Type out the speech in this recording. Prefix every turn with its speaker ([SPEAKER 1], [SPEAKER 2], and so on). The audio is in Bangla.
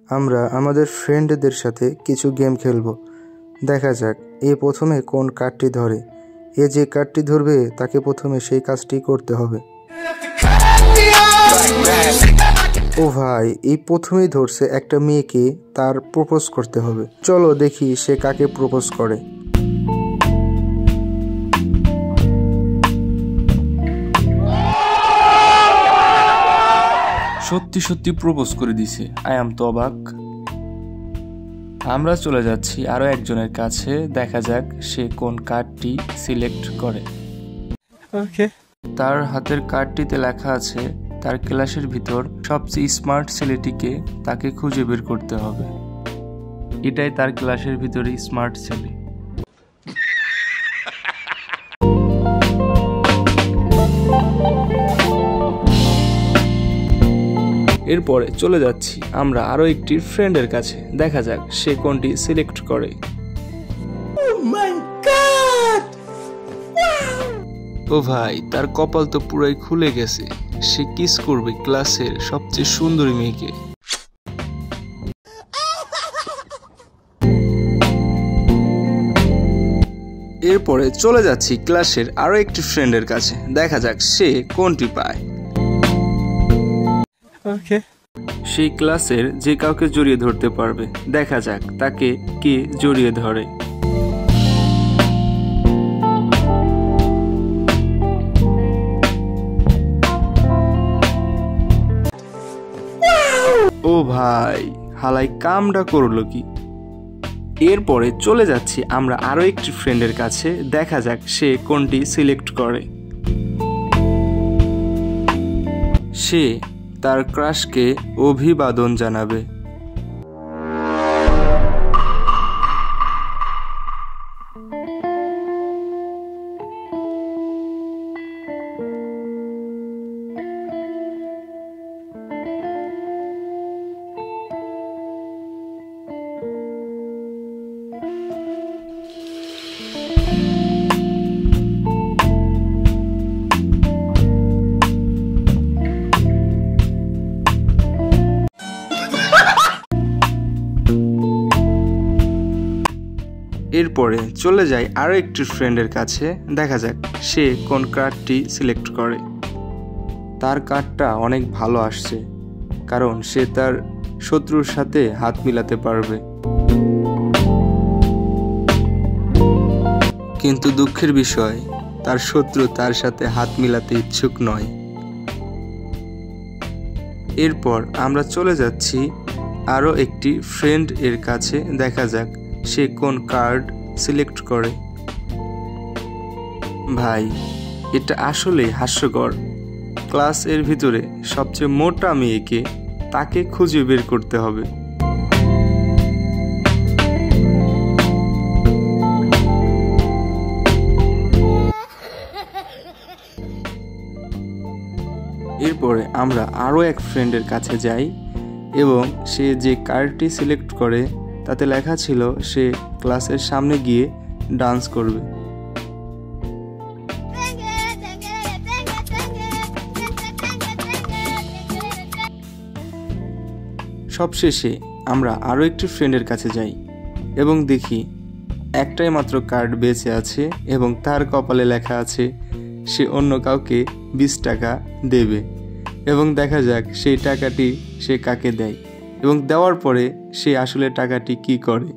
[SPEAKER 1] আমরা আমাদের ফ্রেন্ডদের সাথে কিছু গেম খেলবো। দেখা যাক এ প্রথমে কোন কার্ডটি ধরে। এ যে কার্ডটি ধরবে তাকে প্রথমে সেই কাজটি করতে হবে। ও ভাই, এই প্রথমেই ধরছে একটা মেয়েকে, তার প্রপোজ করতে হবে। চলো দেখি সে কাকে প্রপোজ করে।
[SPEAKER 2] সত্যি সত্যি প্রপোজ করে দিছে। আই এম তো অবাক। আমরা চলে যাচ্ছি আরো একজনের কাছে, দেখা যাক সে কোন কার্ডটি সিলেক্ট করে। ওকে, তার হাতের কার্ডটিতে লেখা আছে তার ক্লাসের ভিতর সবচেয়ে স্মার্ট ছেলেটিকে তাকে খুঁজে বের করতে হবে। এটাই তার ক্লাসের ভিতরে স্মার্ট ছেলে। এরপরে চলে যাচ্ছি আমরা আরো একটি ফ্রেন্ডের কাছে, দেখা যাক সে কোনটি সিলেক্ট করে। ও ভাই, তার কপাল তো পুরাই খুলে গেছে। সে কিস করবে ক্লাসের সবচেয়ে সুন্দরী মেয়েকে। এরপরে চলে যাচ্ছি ক্লাসের আরো একটি ফ্রেন্ডের কাছে, দেখা যাক সে কোনটি পায়। ওকে, সেই ক্লাসের যে কাউকে জড়িয়ে ধরতে পারবে, দেখা যাক তাকে কে জড়িয়ে ধরে। ও ভাই, হালাই কামটা করলো কি। এরপরে চলে যাচ্ছি আমরা আরো একটি ফ্রেন্ডের কাছে, দেখা যাক সে কোনটি সিলেক্ট করে। সে তার ক্রাশকে অভিবাদন জানাবে। এরপরে চলে যাই আরো একটি ফ্রেন্ডের কাছে, দেখা যাক সে কোন কার্ডটি সিলেক্ট করে। তার কার্ডটা অনেক ভালো আসছে, কারণ সে তার শত্রুর সাথে হাত মিলাতে পারবে। কিন্তু দুঃখের বিষয়, তার শত্রু তার সাথে হাত মিলাতে ইচ্ছুক নয়। এরপর আমরা চলে যাচ্ছি আরো একটি ফ্রেন্ড এর কাছে, দেখা যাক সে কোন কার্ড সিলেক্ট করে। ভাই, এটা আসলে হাস্যকর। ক্লাস এর ভিতরে সবচেয়ে মোটা মেয়েকে তাকে খুঁজে বের করতে হবে। এরপরে আমরা আরো এক ফ্রেন্ডের কাছে যাই এবং সে যে কার্ডটি সিলেক্ট করে তাতে লেখা ছিল সে ক্লাসের সামনে গিয়ে ডান্স করবে। সবশেষে আমরা আরো একটি ফ্রেন্ডের কাছে যাই এবং দেখি একটাই মাত্র কার্ড বেঁচে আছে এবং তার কপালে লেখা আছে সে অন্য কাউকে 20 টাকা দেবে। এবং দেখা যাক সেই টাকাটি সে কাকে দেয় এবং দেওয়ার পরে সে আসলে টাকাটি কি করে।